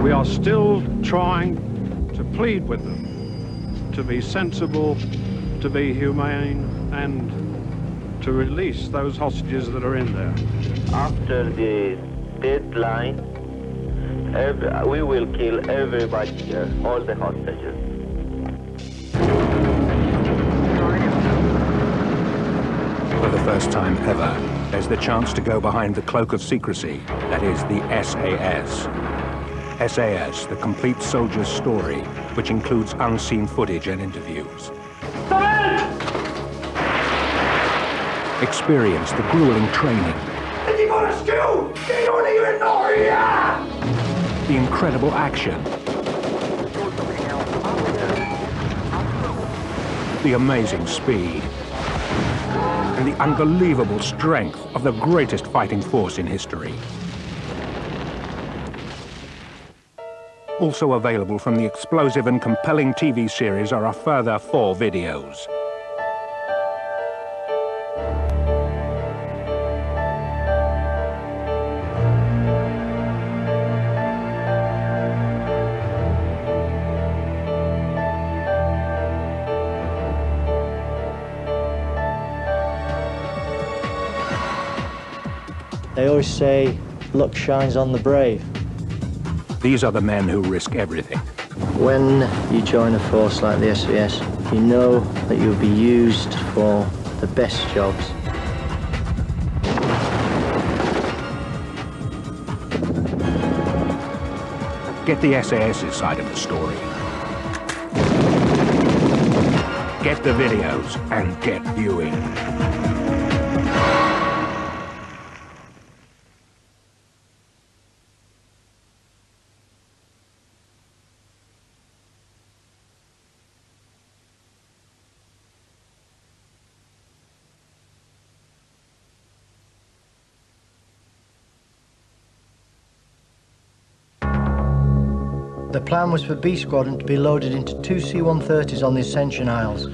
We are still trying to plead with them to be sensible, to be humane, and to release those hostages that are in there. After the deadline, we will kill everybody here, all the hostages. For the first time ever, there's the chance to go behind the cloak of secrecy, that is the SAS. SAS, the complete soldier's story, which includes unseen footage and interviews. Experience the grueling training. The incredible action. The amazing speed. And the unbelievable strength of the greatest fighting force in history. Also available from the explosive and compelling TV series are a further 4 videos. They always say, luck shines on the brave. These are the men who risk everything. When you join a force like the SAS, you know that you'll be used for the best jobs. Get the SAS's side of the story. Get the videos and get viewing. The plan was for B Squadron to be loaded into 2 C-130s on the Ascension Isles.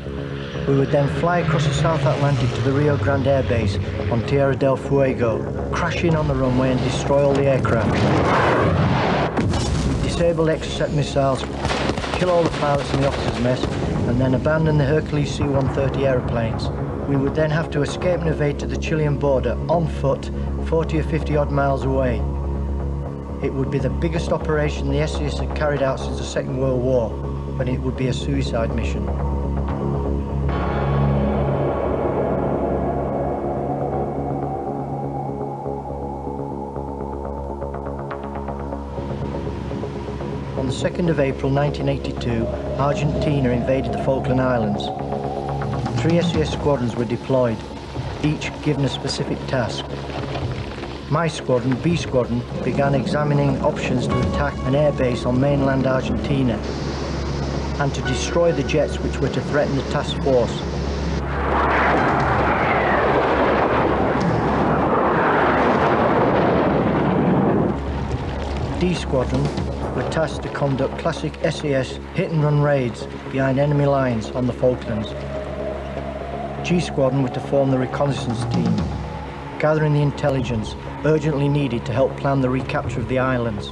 We would then fly across the South Atlantic to the Rio Grande Air Base on Tierra del Fuego, crash in on the runway and destroy all the aircraft. We'd disable Exocet missiles, kill all the pilots in the officers' mess, and then abandon the Hercules C-130 aeroplanes. We would then have to escape and evade to the Chilean border on foot, 40 or 50 odd miles away. It would be the biggest operation the SAS had carried out since the Second World War, but it would be a suicide mission. On the 2nd of April 1982, Argentina invaded the Falkland Islands. 3 SAS squadrons were deployed, each given a specific task. My squadron, B Squadron, began examining options to attack an airbase on mainland Argentina and to destroy the jets which were to threaten the task force. D Squadron were tasked to conduct classic SAS hit-and-run raids behind enemy lines on the Falklands. G Squadron were to form the reconnaissance team, gathering the intelligence urgently needed to help plan the recapture of the islands.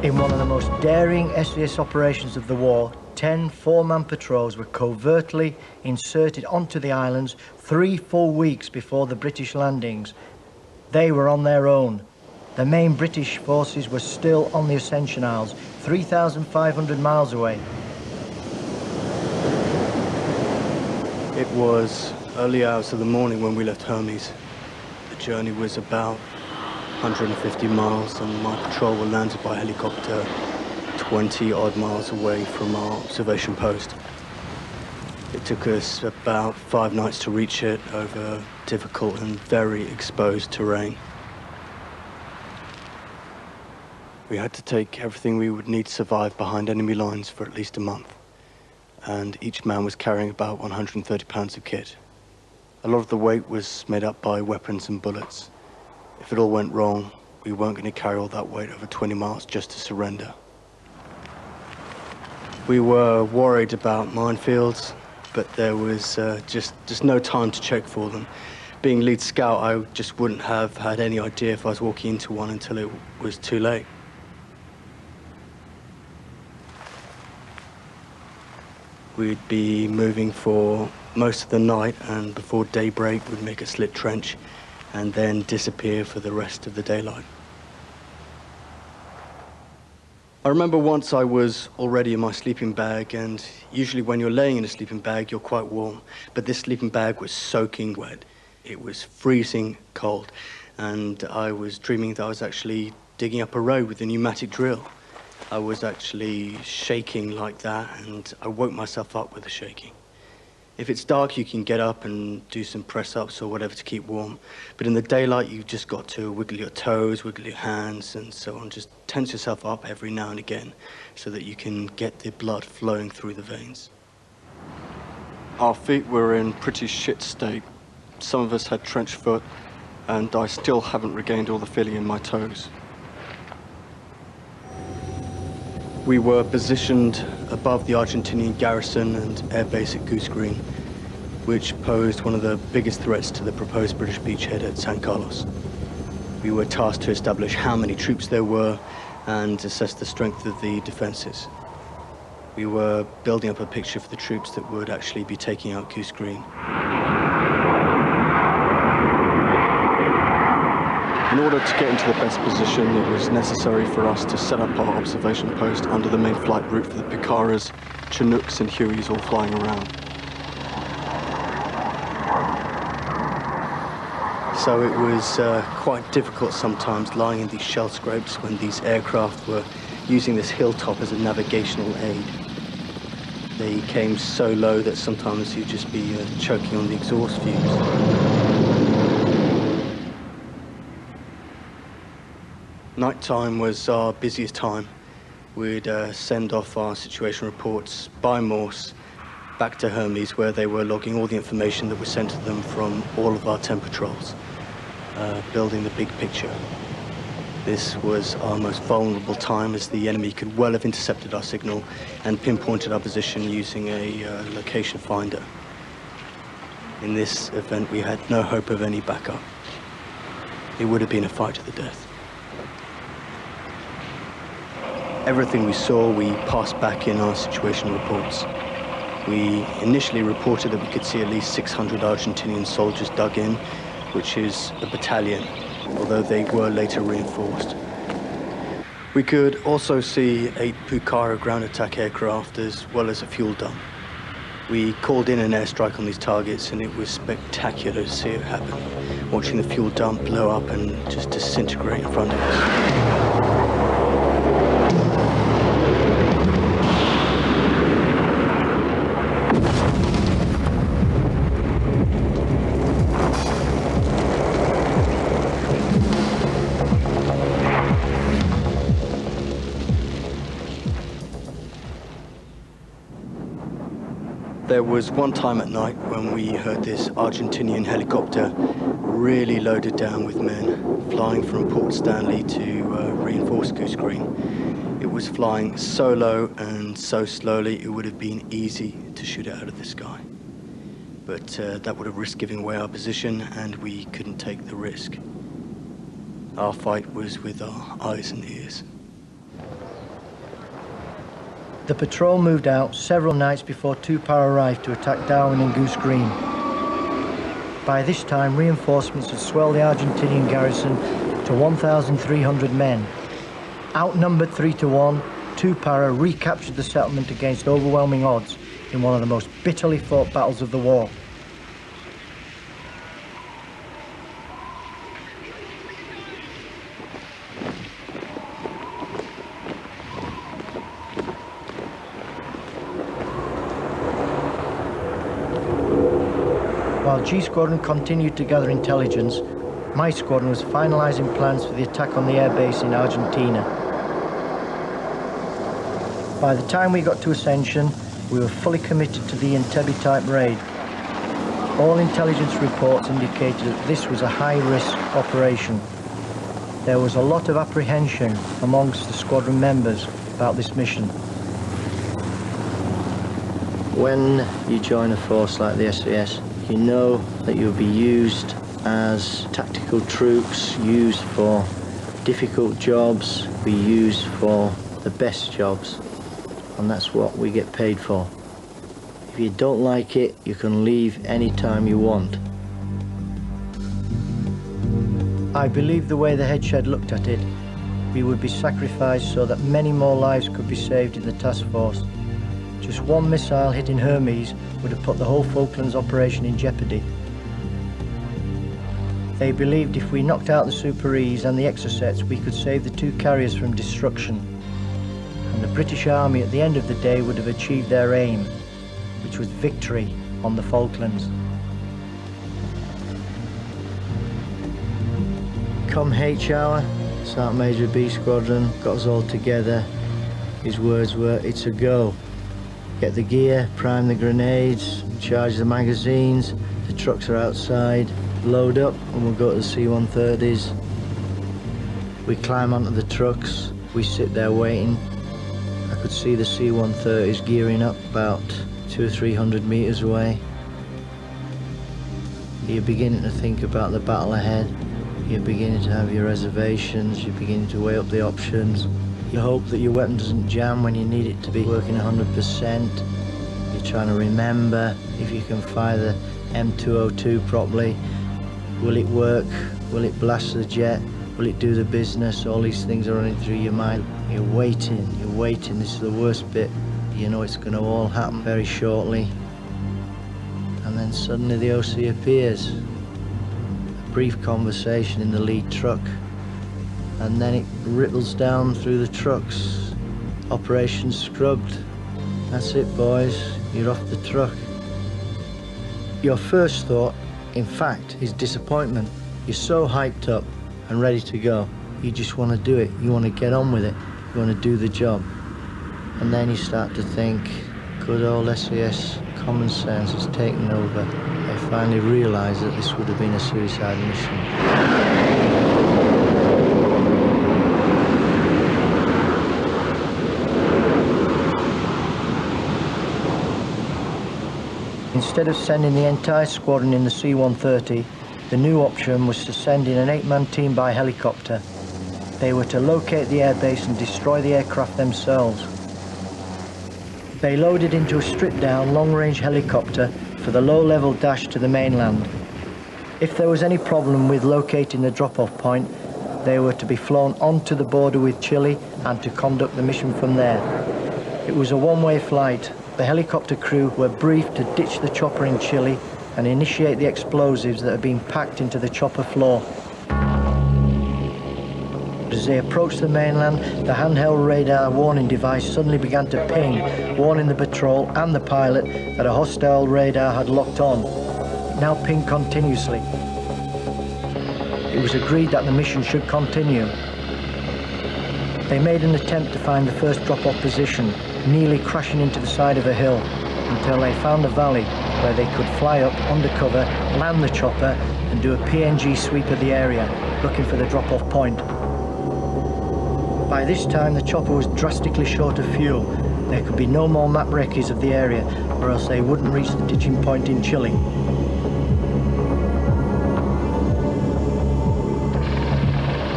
In one of the most daring SAS operations of the war, 10 4-man patrols were covertly inserted onto the islands 3 full weeks before the British landings. They were on their own. The main British forces were still on the Ascension Isles, 3,500 miles away. It was early hours of the morning when we left Hermes. The journey was about 150 miles and my patrol were landed by helicopter 20 odd miles away from our observation post. It took us about 5 nights to reach it over difficult and very exposed terrain. We had to take everything we would need to survive behind enemy lines for at least a month, and each man was carrying about 130 pounds of kit. A lot of the weight was made up by weapons and bullets. If it all went wrong, we weren't going to carry all that weight over 20 miles just to surrender. We were worried about minefields, but there was just no time to check for them. Being lead scout, I just wouldn't have had any idea if I was walking into one until it was too late. We'd be moving for most of the night, and before daybreak we'd make a slit trench and then disappear for the rest of the daylight. I remember once I was already in my sleeping bag, and usually when you're laying in a sleeping bag you're quite warm, but this sleeping bag was soaking wet. It was freezing cold, and I was dreaming that I was actually digging up a road with a pneumatic drill. I was actually shaking like that, and I woke myself up with the shaking. If it's dark, you can get up and do some press-ups or whatever to keep warm. But in the daylight, you've just got to wiggle your toes, wiggle your hands, and so on. Just tense yourself up every now and again so that you can get the blood flowing through the veins. Our feet were in pretty shit state. Some of us had trench foot, and I still haven't regained all the feeling in my toes. We were positioned above the Argentinian garrison and airbase at Goose Green, which posed one of the biggest threats to the proposed British beachhead at San Carlos. We were tasked to establish how many troops there were and assess the strength of the defenses. We were building up a picture for the troops that would actually be taking out Goose Green. In order to get into the best position, it was necessary for us to set up our observation post under the main flight route for the Picaras, Chinooks and Hueys all flying around. So it was quite difficult sometimes lying in these shell scrapes when these aircraft were using this hilltop as a navigational aid. They came so low that sometimes you'd just be choking on the exhaust fumes. Nighttime was our busiest time. We'd send off our situation reports by Morse back to Hermes, where they were logging all the information that was sent to them from all of our 10 patrols, building the big picture. This was our most vulnerable time, as the enemy could well have intercepted our signal and pinpointed our position using a location finder. In this event, we had no hope of any backup. It would have been a fight to the death. Everything we saw, we passed back in our situation reports. We initially reported that we could see at least 600 Argentinian soldiers dug in, which is a battalion, although they were later reinforced. We could also see 8 Pucara ground attack aircraft as well as a fuel dump. We called in an airstrike on these targets, and it was spectacular to see it happen, watching the fuel dump blow up and just disintegrate in front of us. There was one time at night when we heard this Argentinian helicopter really loaded down with men, flying from Port Stanley to reinforce Goose Green. It was flying so low and so slowly it would have been easy to shoot it out of the sky. But that would have risked giving away our position, and we couldn't take the risk. Our fight was with our eyes and ears. The patrol moved out several nights before Tupar arrived to attack Darwin and Goose Green. By this time, reinforcements had swelled the Argentinian garrison to 1,300 men. Outnumbered 3-1, Tupar recaptured the settlement against overwhelming odds in one of the most bitterly fought battles of the war. While G Squadron continued to gather intelligence, my squadron was finalising plans for the attack on the airbase in Argentina. By the time we got to Ascension, we were fully committed to the Entebbe-type raid. All intelligence reports indicated that this was a high-risk operation. There was a lot of apprehension amongst the squadron members about this mission. When you join a force like the SAS, you know that you'll be used as tactical troops used for difficult jobs, be used for the best jobs, and that's what we get paid for. If you don't like it, you can leave any time you want. I believe the way the head shed looked at it, we would be sacrificed so that many more lives could be saved in the task force. Just one missile hitting Hermes would have put the whole Falklands operation in jeopardy. They believed if we knocked out the Super E's and the Exocets, we could save the two carriers from destruction. And the British Army at the end of the day would have achieved their aim, which was victory on the Falklands. Come H hour, Sergeant Major B Squadron got us all together. His words were, "It's a go. Get the gear, prime the grenades, charge the magazines, the trucks are outside, load up and we'll go to the C-130s. We climb onto the trucks, we sit there waiting. I could see the C-130s gearing up about 200 or 300 meters away. You're beginning to think about the battle ahead. You're beginning to have your reservations, you're beginning to weigh up the options. You hope that your weapon doesn't jam when you need it to be working 100%. You're trying to remember if you can fire the M202 properly. Will it work? Will it blast the jet? Will it do the business? All these things are running through your mind. You're waiting, this is the worst bit. You know it's going to all happen very shortly. And then suddenly the OC appears. A brief conversation in the lead truck. And then it ripples down through the trucks. Operation scrubbed. That's it, boys. You're off the truck. Your first thought, in fact, is disappointment. You're so hyped up and ready to go. You just want to do it. You want to get on with it. You want to do the job. And then you start to think, good old SAS common sense has taken over. They finally realise that this would have been a suicide mission. Instead of sending the entire squadron in the C-130, the new option was to send in an 8-man team by helicopter. They were to locate the airbase and destroy the aircraft themselves. They loaded into a stripped-down, long-range helicopter for the low-level dash to the mainland. If there was any problem with locating the drop-off point, they were to be flown onto the border with Chile and to conduct the mission from there. It was a one-way flight. The helicopter crew were briefed to ditch the chopper in Chile and initiate the explosives that had been packed into the chopper floor. As they approached the mainland, the handheld radar warning device suddenly began to ping, warning the patrol and the pilot that a hostile radar had locked on. It now pinged continuously. It was agreed that the mission should continue. They made an attempt to find the first drop-off position, nearly crashing into the side of a hill, until they found a valley where they could fly up undercover, land the chopper and do a PNG sweep of the area, looking for the drop-off point. By this time the chopper was drastically short of fuel. There could be no more map recce's of the area, or else they wouldn't reach the ditching point in Chile.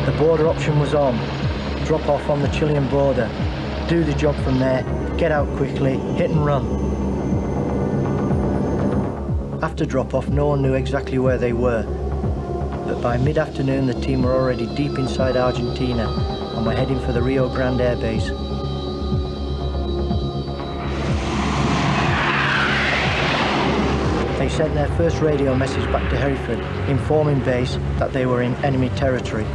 The border option was on. Drop off on the Chilean border. Do the job from there, get out quickly, hit and run. After drop-off, no one knew exactly where they were. But by mid-afternoon, the team were already deep inside Argentina and were heading for the Rio Grande Air Base. They sent their first radio message back to Hereford, informing base that they were in enemy territory.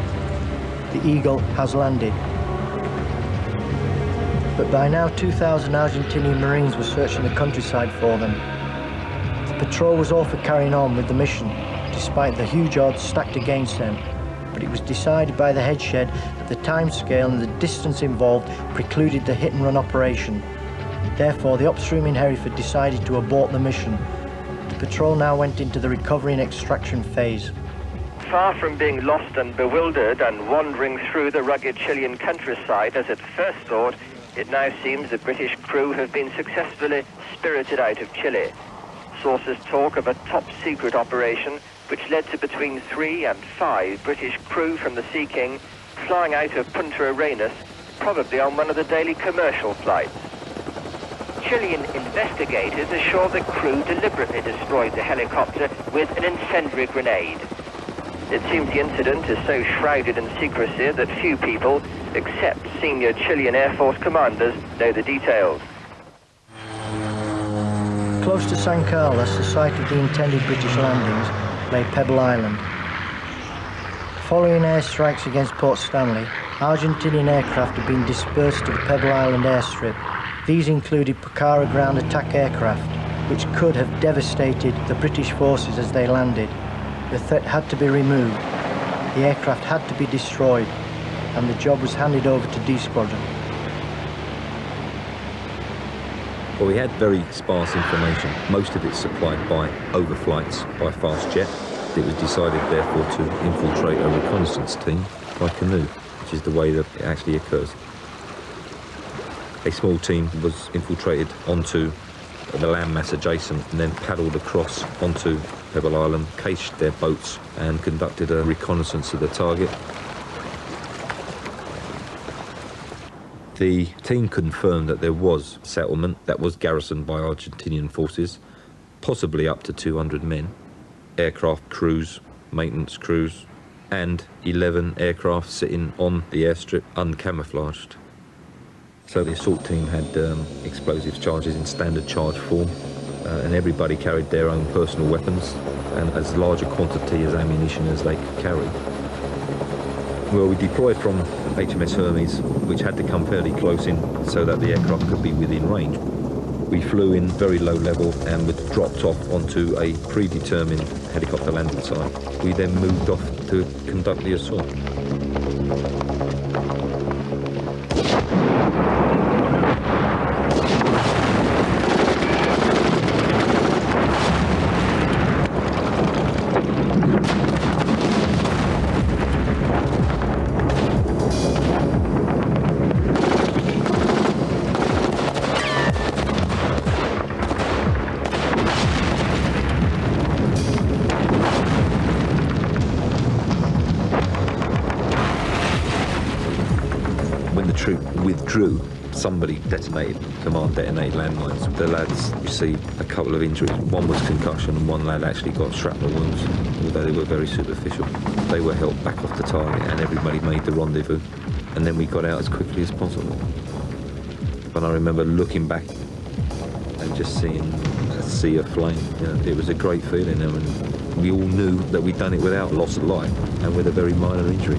The Eagle has landed. But by now 2,000 Argentinian Marines were searching the countryside for them. The patrol was all for carrying on with the mission, despite the huge odds stacked against them. But it was decided by the head shed that the time scale and the distance involved precluded the hit-and-run operation. Therefore, the upstream in Hereford decided to abort the mission. The patrol now went into the recovery and extraction phase. Far from being lost and bewildered and wandering through the rugged Chilean countryside as at first thought, it now seems the British crew have been successfully spirited out of Chile. Sources talk of a top-secret operation which led to between 3 and 5 British crew from the Sea King flying out of Punta Arenas, probably on one of the daily commercial flights. Chilean investigators are sure the crew deliberately destroyed the helicopter with an incendiary grenade. It seems the incident is so shrouded in secrecy that few people, except senior Chilean Air Force commanders, know the details. Close to San Carlos, the site of the intended British landings, lay Pebble Island. Following airstrikes against Port Stanley, Argentinian aircraft had been dispersed to the Pebble Island airstrip. These included Pucara ground attack aircraft, which could have devastated the British forces as they landed. The threat had to be removed, the aircraft had to be destroyed, and the job was handed over to D Squadron. Well, we had very sparse information, most of it supplied by overflights by fast jet. It was decided, therefore, to infiltrate a reconnaissance team by canoe, which is the way that it actually occurs. A small team was infiltrated onto the landmass adjacent and then paddled across onto Pebble Island, cached their boats and conducted a reconnaissance of the target. The team confirmed that there was settlement that was garrisoned by Argentinian forces, possibly up to 200 men, aircraft crews, maintenance crews, and 11 aircraft sitting on the airstrip uncamouflaged. So the assault team had explosive charges in standard charge form, and everybody carried their own personal weapons and as large a quantity as ammunition as they could carry. Well, we deployed from HMS Hermes, which had to come fairly close in so that the aircraft could be within range. We flew in very low level and were dropped off onto a predetermined helicopter landing site. We then moved off to conduct the assault. Withdrew, somebody command detonated landmines. The lads received a couple of injuries. One was concussion and one lad actually got shrapnel wounds, although they were very superficial. They were held back off the target and everybody made the rendezvous, and then we got out as quickly as possible. And I remember looking back and just seeing a sea of flame. You know, it was a great feeling, and we all knew that we'd done it without loss of life and with a very minor injury.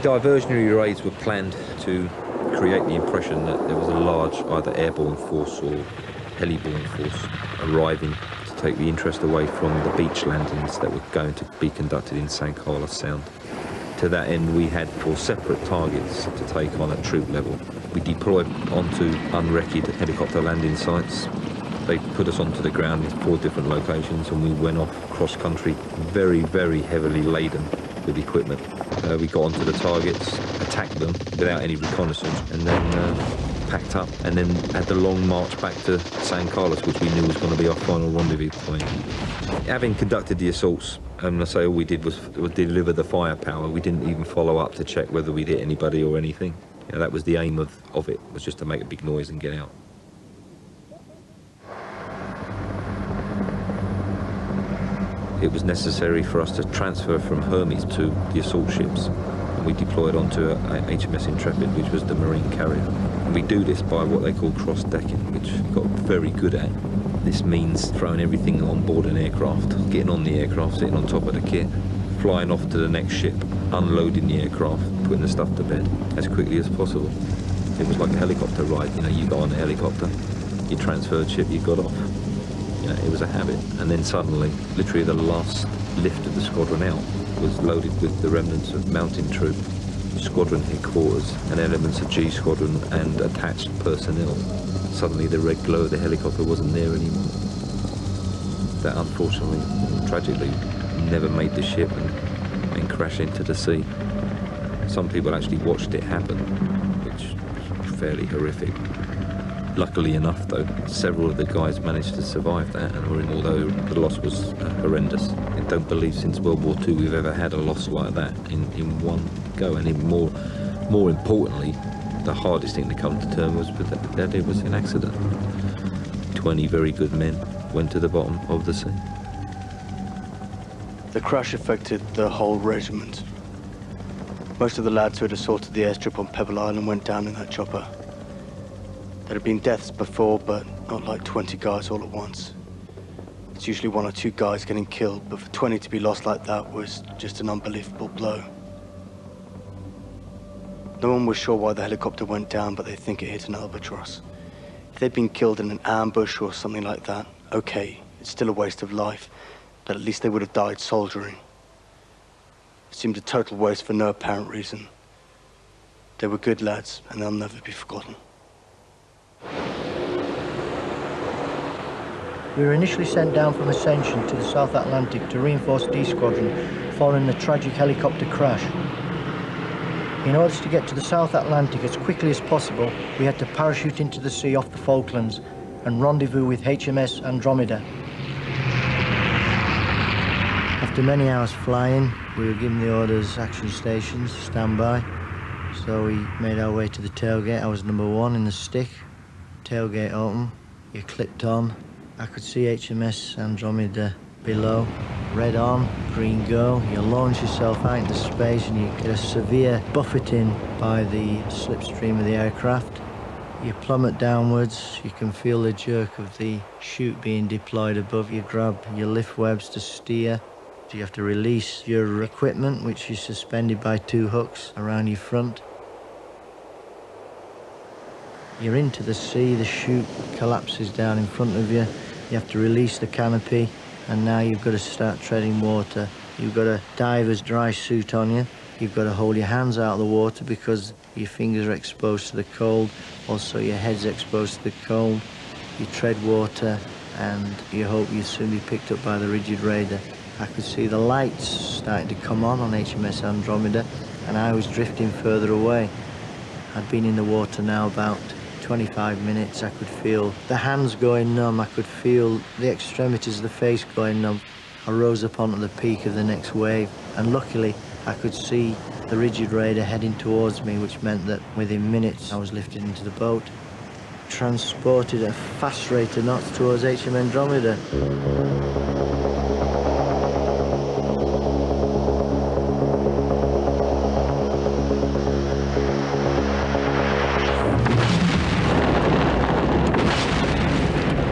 Diversionary raids were planned to create the impression that there was a large either airborne force or heliborne force arriving to take the interest away from the beach landings that were going to be conducted in San Carlos Sound. To that end, we had 4 separate targets to take on at troop level. We deployed onto unwrecked helicopter landing sites. They put us onto the ground in 4 different locations, and we went off cross-country, very, very heavily laden with equipment. We got onto the targets, attacked them without any reconnaissance, and then packed up, and then had the long march back to San Carlos, which we knew was going to be our final rendezvous point. Having conducted the assaults, and I say all we did was deliver the firepower. We didn't even follow up to check whether we'd hit anybody or anything. You know, that was the aim of it, was just to make a big noise and get out. It was necessary for us to transfer from Hermes to the assault ships, and we deployed onto a HMS Intrepid, which was the marine carrier. And we do this by what they call cross-decking, which we got very good at. This means throwing everything on board an aircraft, getting on the aircraft, sitting on top of the kit, flying off to the next ship, unloading the aircraft, putting the stuff to bed as quickly as possible. It was like a helicopter ride. You know, you got on the helicopter, you transferred ship, you got off. You know, it was a habit. And then suddenly, literally the last lift of the squadron out was loaded with the remnants of mountain troop, squadron headquarters, and elements of G Squadron and attached personnel. Suddenly the red glow of the helicopter wasn't there anymore. That unfortunately, tragically, never made the ship and crash into the sea. Some people actually watched it happen, which was fairly horrific. Luckily enough, though, several of the guys managed to survive that, although the loss was horrendous. I don't believe since World War II we've ever had a loss like that in one go. And even more importantly, the hardest thing to come to terms with that it was an accident. 20 very good men went to the bottom of the sea. The crash affected the whole regiment. Most of the lads who had assaulted the airstrip on Pebble Island went down in that chopper. There had been deaths before, but not like 20 guys all at once. It's usually 1 or 2 guys getting killed, but for 20 to be lost like that was just an unbelievable blow. No one was sure why the helicopter went down, but they think it hit an albatross. If they'd been killed in an ambush or something like that, okay, it's still a waste of life, but at least they would have died soldiering. It seemed a total waste for no apparent reason. They were good lads, and they'll never be forgotten. We were initially sent down from Ascension to the South Atlantic to reinforce D Squadron following the tragic helicopter crash. In order to get to the South Atlantic as quickly as possible, we had to parachute into the sea off the Falklands and rendezvous with HMS Andromeda. After many hours flying, we were given the orders, action stations, stand by. So we made our way to the tailgate. I was number 1 in the stick. Tailgate open, you clipped on. I could see HMS Andromeda below. Red on, green go. You launch yourself out into space and you get a severe buffeting by the slipstream of the aircraft. You plummet downwards, you can feel the jerk of the chute being deployed above you. Grab your lift webs to steer. You have to release your equipment, which is suspended by 2 hooks around your front. You're into the sea, the chute collapses down in front of you. You have to release the canopy, and now you've got to start treading water. You've got a diver's dry suit on you. You've got to hold your hands out of the water because your fingers are exposed to the cold. Also, your head's exposed to the cold. You tread water, and you hope you'll soon be picked up by the rigid radar. I could see the lights starting to come on HMS Andromeda, and I was drifting further away. I'd been in the water now about 25 minutes. I could feel the hands going numb. I could feel the extremities of the face going numb. I rose up onto the peak of the next wave, and luckily I could see the rigid radar heading towards me, which meant that within minutes I was lifted into the boat, transported at a fast rate of knots towards HM Andromeda.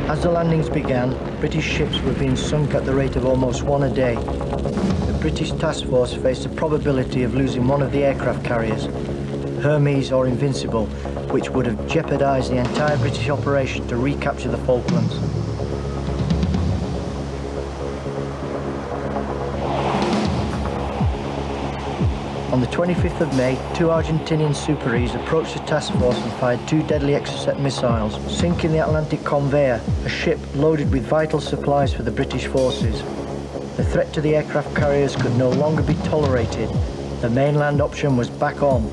As the landings began, British ships were being sunk at the rate of almost 1 a day. The British task force faced the probability of losing one of the aircraft carriers, Hermes or Invincible, which would have jeopardized the entire British operation to recapture the Falklands. On the 25th of May, 2 Argentinian Super E's approached the task force and fired 2 deadly Exocet missiles, sinking the Atlantic Conveyor, a ship loaded with vital supplies for the British forces. The threat to the aircraft carriers could no longer be tolerated. The mainland option was back on.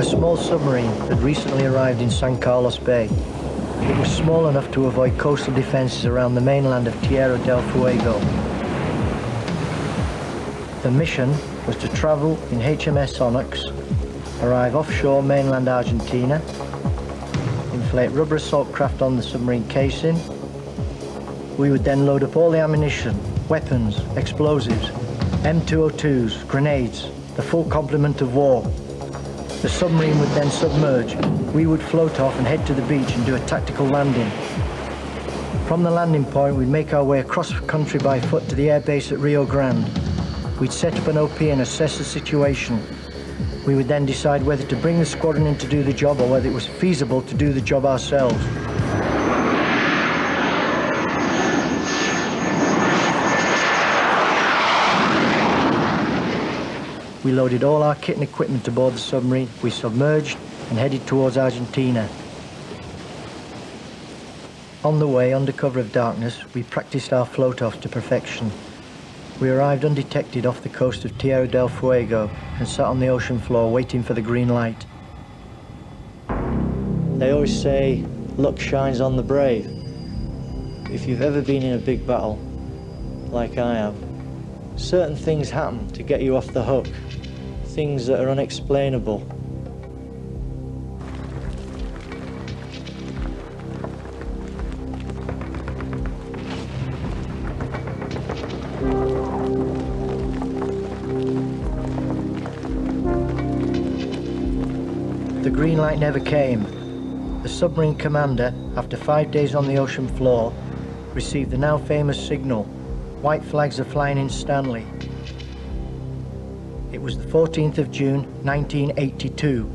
A small submarine had recently arrived in San Carlos Bay. It was small enough to avoid coastal defenses around the mainland of Tierra del Fuego. The mission was to travel in HMS Onyx, arrive offshore mainland Argentina, inflate rubber assault craft on the submarine casing. We would then load up all the ammunition, weapons, explosives, M202s, grenades, the full complement of war. The submarine would then submerge. We would float off and head to the beach and do a tactical landing. From the landing point, we'd make our way across country by foot to the airbase at Rio Grande. We'd set up an OP and assess the situation. We would then decide whether to bring the squadron in to do the job or whether it was feasible to do the job ourselves. We loaded all our kit and equipment aboard the submarine. We submerged and headed towards Argentina. On the way, under cover of darkness, we practiced our float-off to perfection. We arrived undetected off the coast of Tierra del Fuego and sat on the ocean floor waiting for the green light. They always say, luck shines on the brave. If you've ever been in a big battle, like I have, certain things happen to get you off the hook, things that are unexplainable. The green light never came. The submarine commander, after 5 days on the ocean floor, received the now famous signal, "White flags are flying in Stanley." It was the 14th of June, 1982.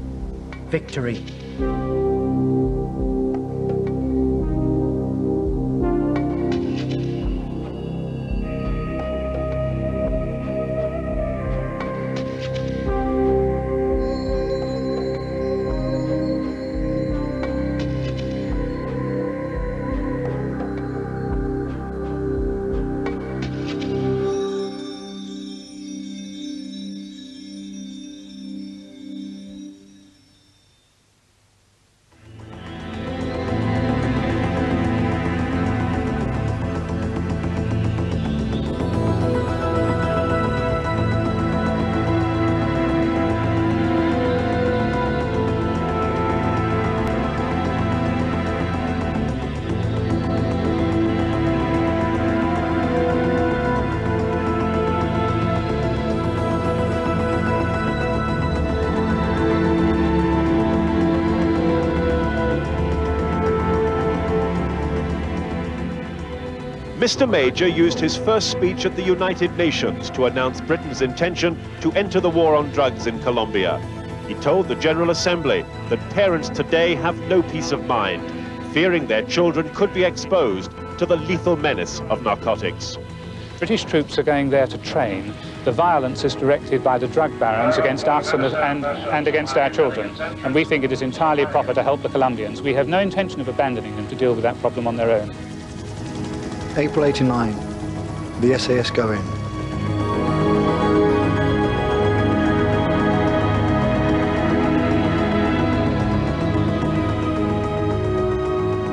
Victory. Mr. Major used his first speech at the United Nations to announce Britain's intention to enter the war on drugs in Colombia. He told the General Assembly that parents today have no peace of mind, fearing their children could be exposed to the lethal menace of narcotics. British troops are going there to train. The violence is directed by the drug barons against us and against our children. And we think it is entirely proper to help the Colombians. We have no intention of abandoning them to deal with that problem on their own. April 89, the SAS go in.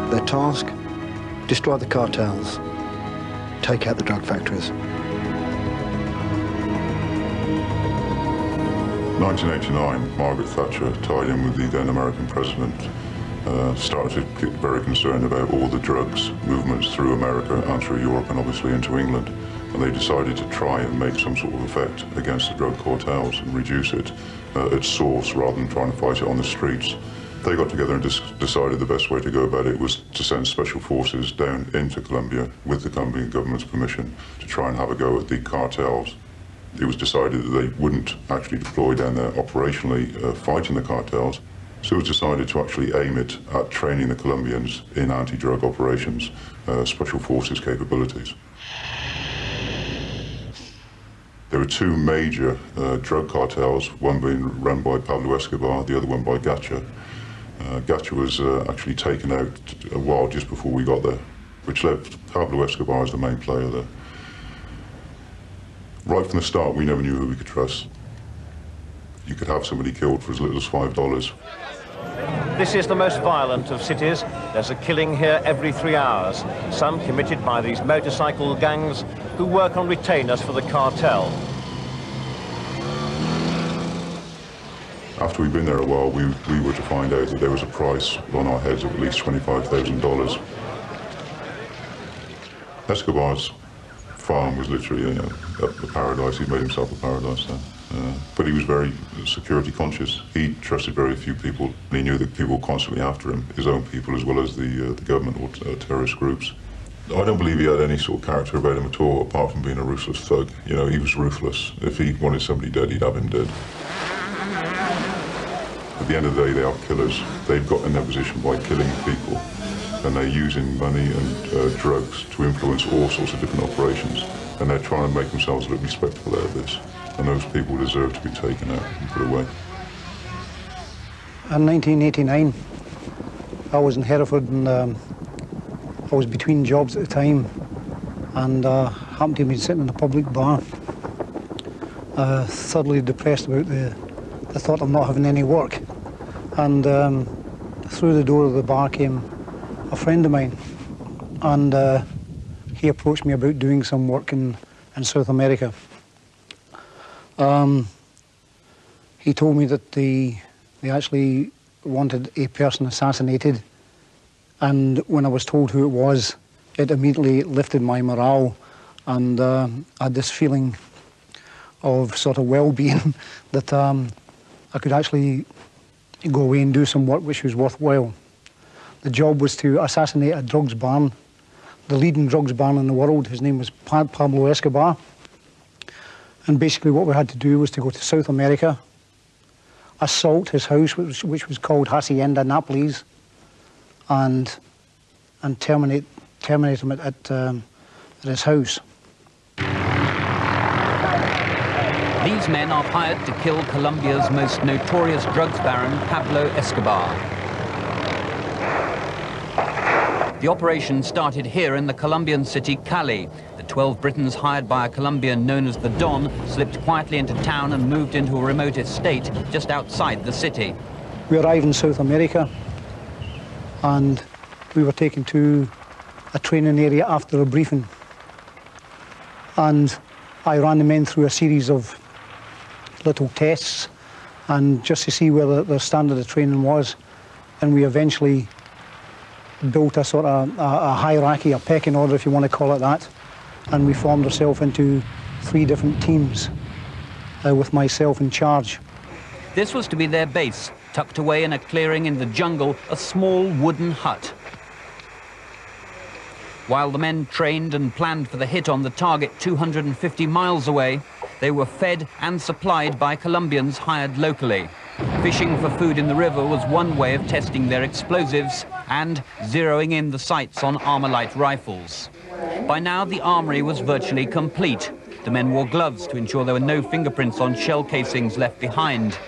Their task, destroy the cartels, take out the drug factories. 1989, Margaret Thatcher, tied in with the then American president, started to get very concerned about all the drugs movements through America and through Europe and obviously into England. And they decided to try and make some sort of effect against the drug cartels and reduce it at source rather than trying to fight it on the streets. They got together and decided the best way to go about it was to send special forces down into Colombia with the Colombian government's permission to try and have a go at the cartels. It was decided that they wouldn't actually deploy down there operationally fighting the cartels. So it was decided to actually aim it at training the Colombians in anti-drug operations, special forces capabilities. There were two major drug cartels, one being run by Pablo Escobar, the other one by Gacha. Gacha was actually taken out a while just before we got there, which left Pablo Escobar as the main player there. Right from the start, we never knew who we could trust. You could have somebody killed for as little as $5. This is the most violent of cities. There's a killing here every 3 hours, some committed by these motorcycle gangs who work on retainers for the cartel. After we'd been there a while, we were to find out that there was a price on our heads of at least $25,000. Escobar's farm was literally a paradise. He made himself a paradise there. But he was very security conscious. He trusted very few people. He knew that people were constantly after him, his own people as well as the government or terrorist groups. I don't believe he had any sort of character about him at all, apart from being a ruthless thug. You know, he was ruthless. If he wanted somebody dead, he'd have him dead. At the end of the day, they are killers. They've got in their position by killing people, and they're using money and drugs to influence all sorts of different operations, and they're trying to make themselves look respectable out of this. And those people deserve to be taken out and put away. In 1989, I was in Hereford, and I was between jobs at the time, and happened to have been sitting in a public bar, thoroughly depressed about the thought of not having any work. And through the door of the bar came a friend of mine, and he approached me about doing some work in South America. He told me that they actually wanted a person assassinated, and when I was told who it was, it immediately lifted my morale, and I had this feeling of sort of well-being that I could actually go away and do some work which was worthwhile. The job was to assassinate a drugs baron, the leading drugs baron in the world. His name was Pablo Escobar. And basically what we had to do was to go to South America, assault his house, which was called Hacienda Nápoles, and terminate him at his house. These men are hired to kill Colombia's most notorious drugs baron, Pablo Escobar. The operation started here in the Colombian city Cali. The 12 Britons hired by a Colombian known as the Don slipped quietly into town and moved into a remote estate just outside the city. We arrived in South America, and we were taken to a training area after a briefing. And I ran the men through a series of little tests, and just to see where the standard of training was. And we eventually built a sort of a hierarchy, a pecking order, if you want to call it that. And we formed ourselves into 3 different teams, with myself in charge. This was to be their base, tucked away in a clearing in the jungle, a small wooden hut. While the men trained and planned for the hit on the target 250 miles away, they were fed and supplied by Colombians hired locally. Fishing for food in the river was one way of testing their explosives and zeroing in the sights on Armalite rifles. By now, the armory was virtually complete. The men wore gloves to ensure there were no fingerprints on shell casings left behind.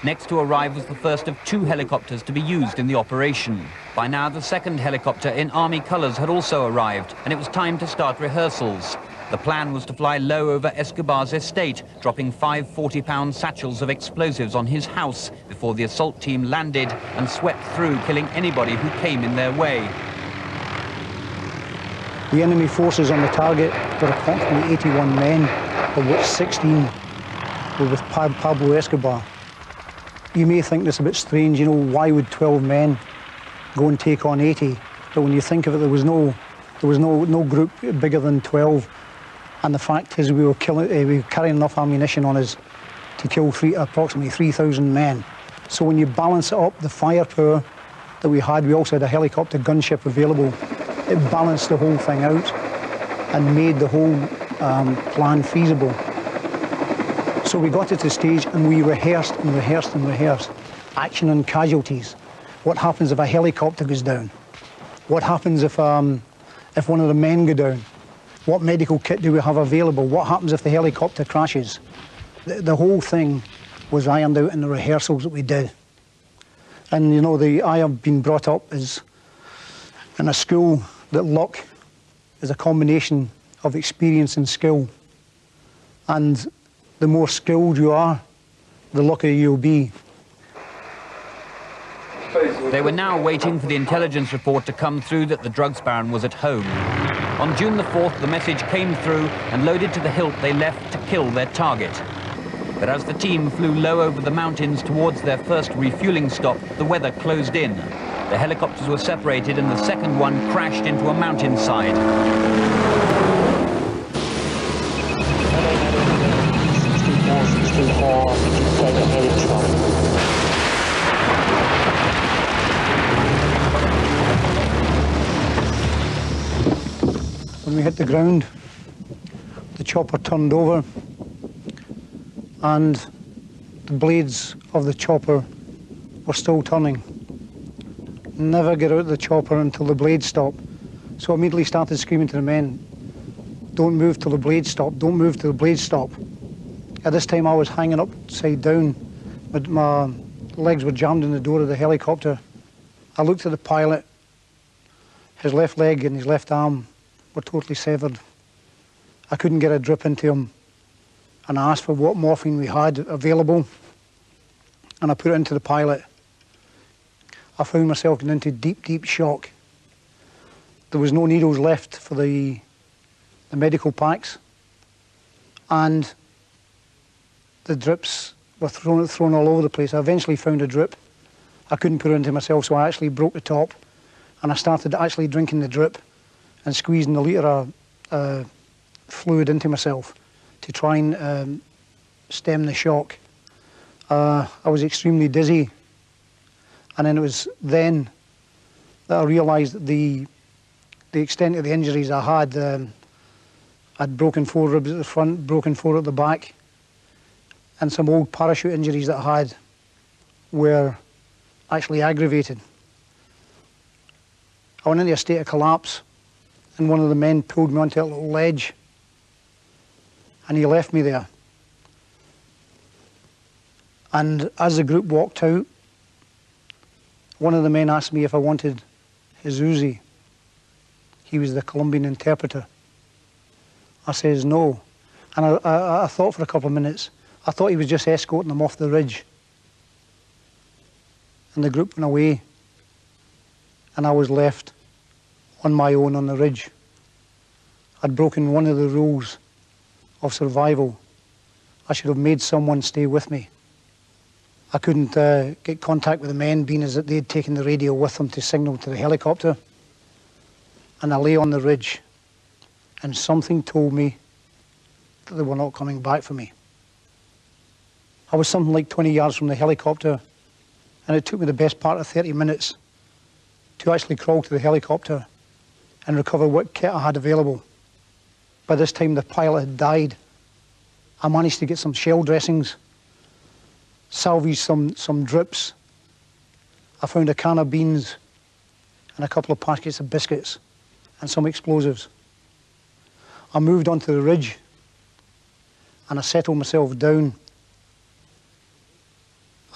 Next to arrive was the first of 2 helicopters to be used in the operation. By now, the second helicopter in Army colours had also arrived, and it was time to start rehearsals. The plan was to fly low over Escobar's estate, dropping 5 40-pound satchels of explosives on his house before the assault team landed and swept through, killing anybody who came in their way. The enemy forces on the target were approximately 81 men, of which 16 were with Pablo Escobar. You may think this a bit strange, you know, why would 12 men go and take on 80? But when you think of it, there was no group bigger than 12. And the fact is we were carrying enough ammunition on us to kill approximately 3,000 men. So when you balance it up, the firepower that we also had a helicopter gunship available. It balanced the whole thing out and made the whole plan feasible. So we got to the stage and we rehearsed and rehearsed and rehearsed. Action and casualties. What happens if a helicopter goes down? What happens if one of the men go down? What medical kit do we have available? What happens if the helicopter crashes? The whole thing was ironed out in the rehearsals that we did. And you know, I have been brought up in a school that luck is a combination of experience and skill. And the more skilled you are, the luckier you'll be. They were now waiting for the intelligence report to come through that the drugs baron was at home. On June the 4th, the message came through, and loaded to the hilt, they left to kill their target. But as the team flew low over the mountains towards their first refueling stop, the weather closed in. The helicopters were separated, and the second one crashed into a mountainside. 64, 67, heading strong. When we hit the ground, the chopper turned over, and the blades of the chopper were still turning. Never get out of the chopper until the blades stop. So I immediately started screaming to the men, don't move till the blades stop, don't move till the blades stop. At this time I was hanging upside down, but my legs were jammed in the door of the helicopter. I looked at the pilot, His left leg and his left arm were totally severed. I couldn't get a drip into him, and I asked for what morphine we had available, and I put it into the pilot. I found myself getting into deep, deep shock. There was no needles left for the medical packs, and the drips were thrown all over the place. I eventually found a drip. I couldn't put it into myself, so I actually broke the top, and I started actually drinking the drip and squeezing a litre of fluid into myself to try and stem the shock. I was extremely dizzy, and then it was then that I realised the extent of the injuries I had. I'd broken 4 ribs at the front, broken 4 at the back, and some old parachute injuries that I had were actually aggravated. I went into a state of collapse, and one of the men pulled me onto a little ledge, and he left me there. And as the group walked out, one of the men asked me if I wanted his Uzi. He was the Colombian interpreter. I says no. And I thought for a couple of minutes. I thought he was just escorting them off the ridge. And the group went away, and I was left on my own on the ridge. I'd broken one of the rules of survival. I should have made someone stay with me. I couldn't get contact with the men, being as that they'd taken the radio with them to signal to the helicopter. And I lay on the ridge, and something told me that they were not coming back for me. I was something like 20 yards from the helicopter, and it took me the best part of 30 minutes to actually crawl to the helicopter and recover what kit I had available. By this time, the pilot had died. I managed to get some shell dressings, salvage some drips. I found a can of beans and a couple of packets of biscuits and some explosives. I moved onto the ridge, and I settled myself down.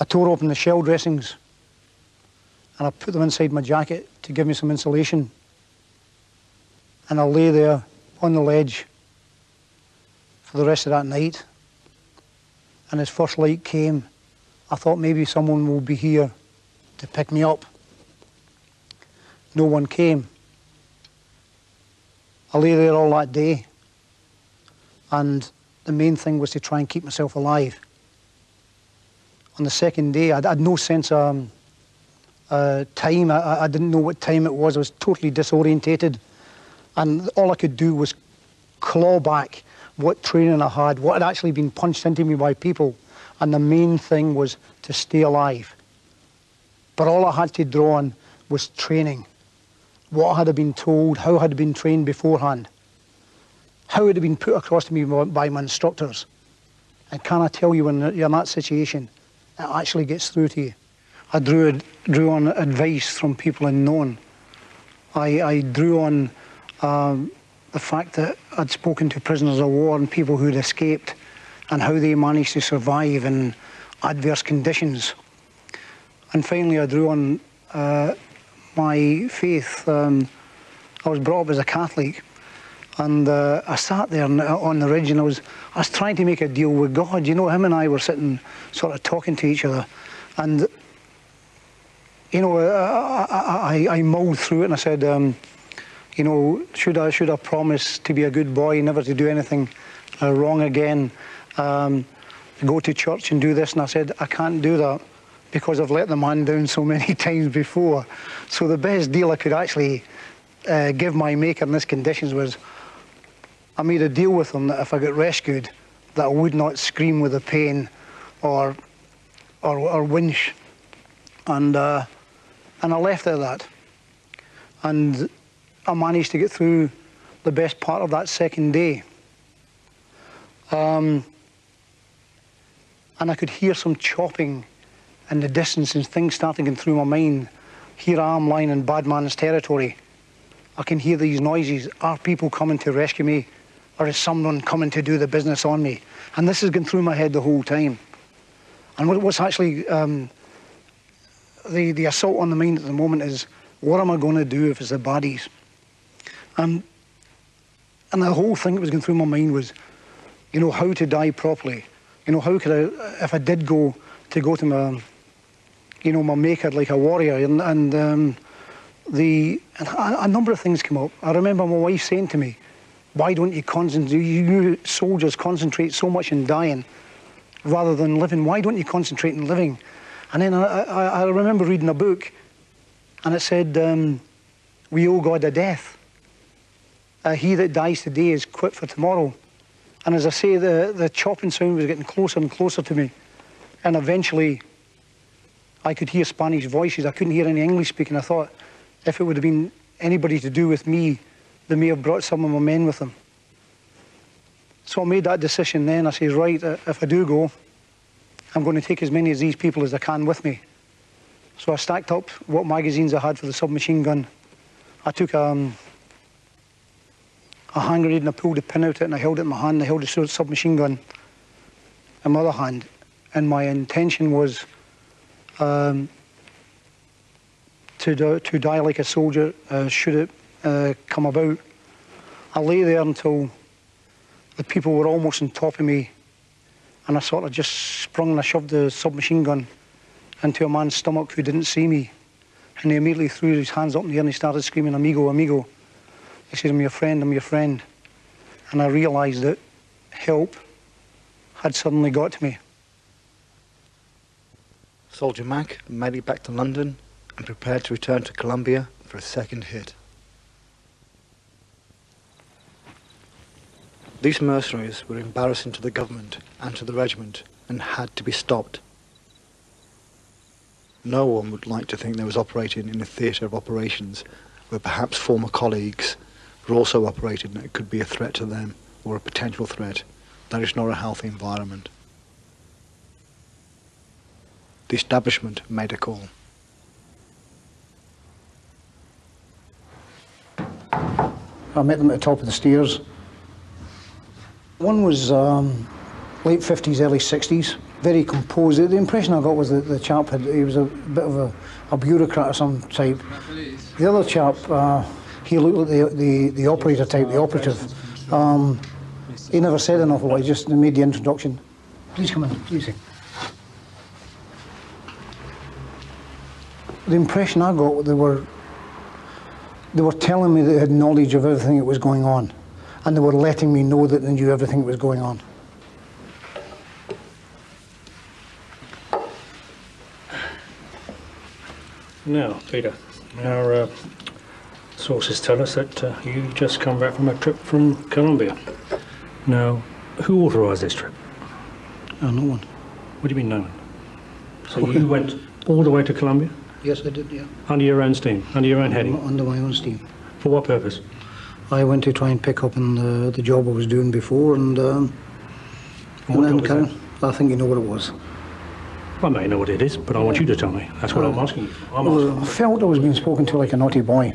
I tore open the shell dressings, and I put them inside my jacket to give me some insulation. And I lay there on the ledge for the rest of that night. And as first light came, I thought maybe someone will be here to pick me up. No one came. I lay there all that day, and the main thing was to try and keep myself alive. On the second day, I had no sense of time. I didn't know what time it was. I was totally disorientated, and all I could do was claw back what training I had, what had actually been punched into me by people, and the main thing was to stay alive. But all I had to draw on was training. What had I been told, how had I been trained beforehand, how had it been put across to me by my instructors. And can I tell you, when you're in that situation, it actually gets through to you. I drew on advice from people unknown. I drew on the fact that I'd spoken to prisoners of war and people who'd escaped, and how they managed to survive in adverse conditions. And finally, I drew on my faith. I was brought up as a Catholic, and I sat there on the ridge, and I was trying to make a deal with God. You know, him and I were sitting, sort of talking to each other, and you know, I mulled through it, and I said, you know, should I promise to be a good boy, never to do anything wrong again, go to church and do this? And I said, I can't do that, because I've let the man down so many times before. So the best deal I could actually give my maker in these conditions was, I made a deal with him that if I got rescued, that I would not scream with the pain or winch. And I left it at that. And I managed to get through the best part of that second day. And I could hear some chopping in the distance, and things starting going through my mind. Here I am lying in bad man's territory. I can hear these noises. Are people coming to rescue me? Or is someone coming to do the business on me? And this has gone through my head the whole time. And what's actually, the assault on the mind at the moment is what am I going to do if it's the baddies? And the whole thing that was going through my mind was, you know, how to die properly. You know, how could I, if I did go to my, you know, my maker like a warrior, and a number of things came up. I remember my wife saying to me, why don't you concentrate, you soldiers concentrate so much in dying rather than living, why don't you concentrate on living? And then I remember reading a book, and it said, we owe God a death. He that dies today is quit for tomorrow. And as I say, the chopping sound was getting closer and closer to me. And eventually, I could hear Spanish voices. I couldn't hear any English speaking. I thought, if it would have been anybody to do with me, they may have brought some of my men with them. So I made that decision then. I said, right, if I do go, I'm going to take as many of these people as I can with me. So I stacked up what magazines I had for the submachine gun. I took a hand grenade and I pulled the pin out of it and I held it in my hand. I held the submachine gun in my other hand. And my intention was to die like a soldier should it come about. I lay there until the people were almost on top of me, and I sort of just sprung and I shoved the submachine gun into a man's stomach who didn't see me. And he immediately threw his hands up in the air and he started screaming, amigo, amigo. He said, I'm your friend, I'm your friend. And I realised that help had suddenly got to me. Soldier Mac made it back to London and prepared to return to Colombia for a second hit. These mercenaries were embarrassing to the government and to the regiment and had to be stopped. No one would like to think they was operating in a theatre of operations where perhaps former colleagues were also operating and it could be a threat to them or a potential threat. That is not a healthy environment. The establishment made a call. I met them at the top of the stairs. One was late 50s, early 60s, very composed. The impression I got was that the chap he was a bit of a bureaucrat of some type. The other chap, he looked like the operator type, the operative. He never said an awful lot, he just made the introduction. Please come in, please. The impression I got, they were telling me they had knowledge of everything that was going on, and they were letting me know that they knew everything that was going on. Now, Peter, our sources tell us that you've just come back from a trip from Colombia. Now, who authorised this trip? No one. What do you mean no one? So you went all the way to Colombia? Yes, I did, yeah. Under your own steam, under your own heading? Under my own steam. For what purpose? I went to try and pick up on the job I was doing before, and then I think you know what it was. I may know what it is, but I want you to tell me. That's what I'm asking you. I felt I was being spoken to like a naughty boy.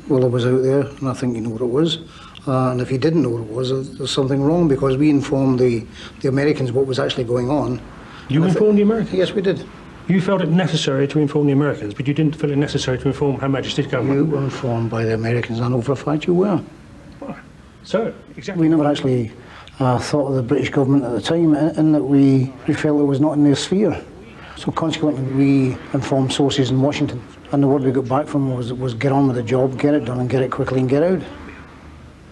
Well, I was out there, and I think you know what it was. And if you didn't know what it was, there's something wrong, because we informed the Americans what was actually going on. You informed the Americans? Yes, we did. You felt it necessary to inform the Americans, but you didn't feel it necessary to inform Her Majesty's government? You were informed by the Americans, I know for a fact you were. So, exactly. We never actually thought of the British government at the time, in that we felt it was not in their sphere. So consequently, we informed sources in Washington, and the word we got back from was get on with the job, get it done, and get it quickly and get out.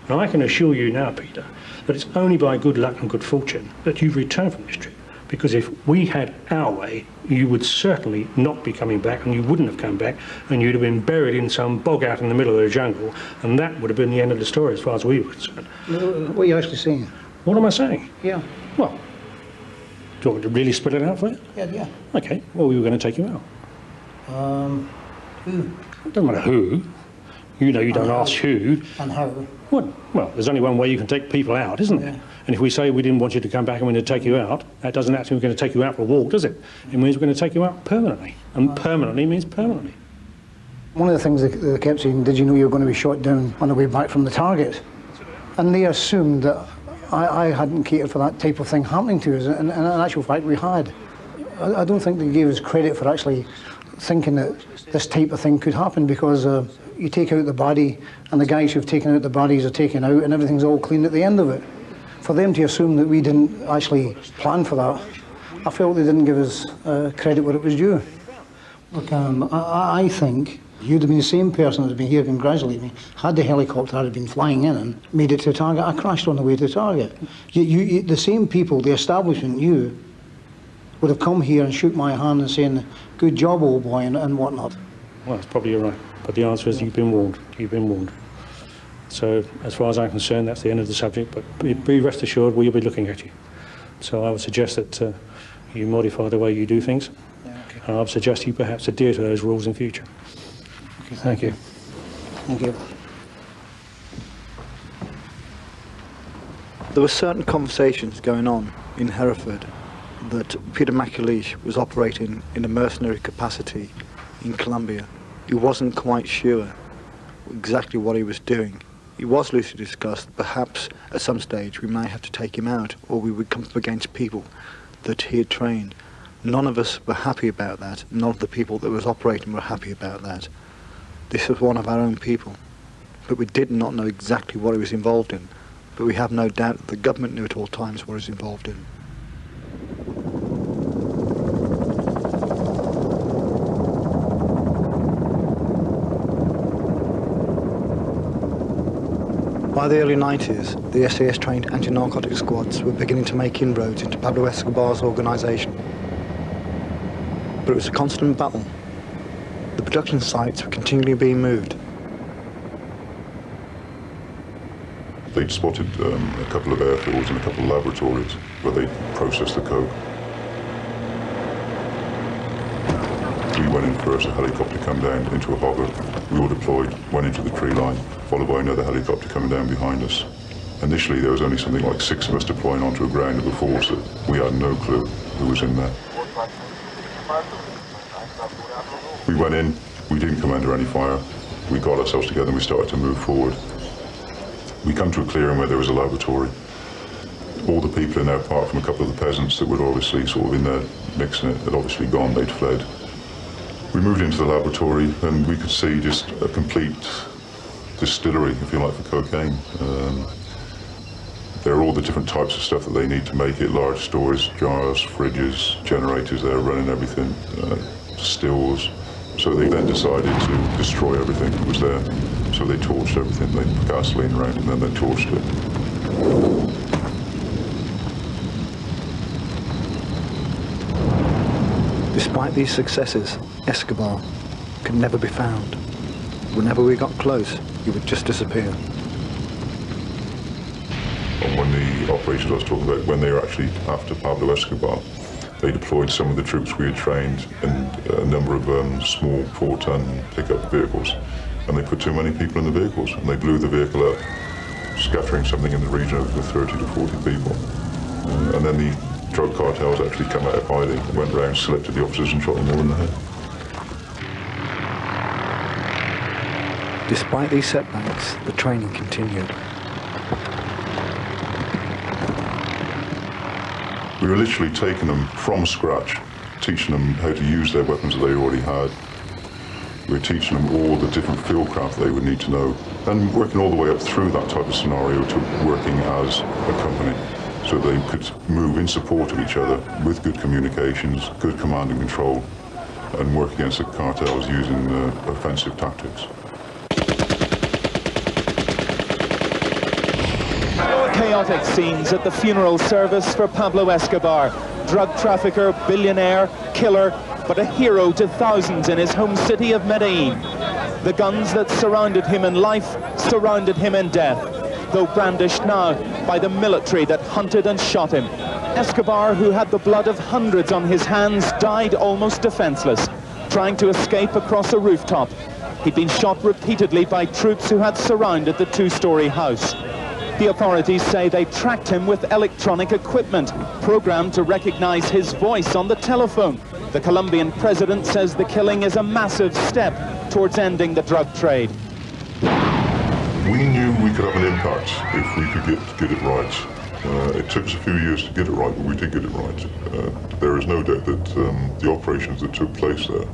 Now, I can assure you now, Peter, that it's only by good luck and good fortune that you've returned from this trip. Because if we had our way, you would certainly not be coming back, and you wouldn't have come back, and you'd have been buried in some bog out in the middle of the jungle, and that would have been the end of the story as far as we were concerned. What are you actually saying? What am I saying? Yeah. Well, do you want me to really spell it out for you? Yeah. Okay, well, we were going to take you out. Who? It doesn't matter who. You know, you don't ask who. And how? Well, there's only one way you can take people out, isn't there? And if we say we didn't want you to come back and we're going to take you out, that doesn't actually mean we're going to take you out for a walk, does it? It means we're going to take you out permanently. And permanently means permanently. One of the things they kept saying, did you know you were going to be shot down on the way back from the target? And they assumed that I hadn't catered for that type of thing happening to us, and in actual fact we had. I don't think they gave us credit for actually thinking that this type of thing could happen, because you take out the body and the guys who've taken out the bodies are taken out and everything's all clean at the end of it. For them to assume that we didn't actually plan for that, I felt they didn't give us credit where it was due. Look, I think you'd have been the same person that's been here congratulating me had the helicopter had been flying in and made it to the target. I crashed on the way to the target. The same people, the establishment, you would have come here and shook my hand and saying, "Good job, old boy," and whatnot. Well, that's probably right. But the answer is you've been warned. You've been warned. So, as far as I'm concerned, that's the end of the subject. But be rest assured, we'll be looking at you. So I would suggest that you modify the way you do things. Yeah, okay. And I would suggest you perhaps adhere to those rules in future. Okay, thank you. Thank you. There were certain conversations going on in Hereford that Peter McAleish was operating in a mercenary capacity in Colombia. He wasn't quite sure exactly what he was doing. He was loosely discussed, perhaps at some stage we may have to take him out, or we would come up against people that he had trained. None of us were happy about that. None of the people that was operating were happy about that. This was one of our own people, but we did not know exactly what he was involved in. But we have no doubt that the government knew at all times what he was involved in. By the early 90s, the SAS-trained anti-narcotic squads were beginning to make inroads into Pablo Escobar's organisation. But it was a constant battle. The production sites were continually being moved. They'd spotted a couple of airfields and a couple of laboratories where they processed the coke. We went in first, a helicopter came down into a harbor. We all deployed, went into the tree line, followed by another helicopter coming down behind us. Initially there was only something like 6 of us deploying onto a ground of a force that we had no clue who was in there. We went in, we didn't come under any fire. We got ourselves together and we started to move forward. We come to a clearing where there was a laboratory. All the people in there, apart from a couple of the peasants that were obviously sort of in there mixing it, had obviously gone, they'd fled. We moved into the laboratory and we could see just a complete distillery, if you like, for cocaine. There are all the different types of stuff that they need to make it, large storage jars, fridges, generators, they're running everything, stills. So they then decided to destroy everything that was there. So they torched everything, they put gasoline around and then they torched it. Despite these successes, Escobar could never be found. Whenever we got close, he would just disappear. And when the operations I was talking about, when they were actually after Pablo Escobar, they deployed some of the troops we had trained in a number of small 4-ton pickup vehicles. And they put too many people in the vehicles, and they blew the vehicle up, scattering something in the region of 30 to 40 people. And then the drug cartels actually come out of hiding, went round, selected the officers and shot them all in the head. Despite these setbacks, the training continued. We were literally taking them from scratch, teaching them how to use their weapons that they already had. We were teaching them all the different field craft they would need to know, and working all the way up through that type of scenario to working as a company, so they could move in support of each other with good communications, good command and control, and work against the cartels using offensive tactics. Chaotic scenes at the funeral service for Pablo Escobar, drug trafficker, billionaire, killer, but a hero to thousands in his home city of Medellin. The guns that surrounded him in life surrounded him in death, though brandished now by the military that hunted and shot him. Escobar, who had the blood of hundreds on his hands, died almost defenseless, trying to escape across a rooftop. He'd been shot repeatedly by troops who had surrounded the 2-story house. The authorities say they tracked him with electronic equipment, programmed to recognize his voice on the telephone. The Colombian president says the killing is a massive step towards ending the drug trade. We knew we could have an impact if we could get it right. It took us a few years to get it right, but we did get it right. There is no doubt that the operations that took place there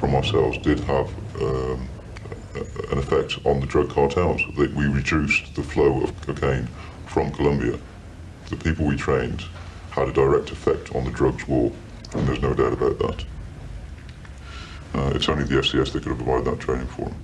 from ourselves did have an effect on the drug cartels. That we reduced the flow of cocaine from Colombia. The people we trained had a direct effect on the drugs war, and there's no doubt about that. It's only the SAS that could have provided that training for them.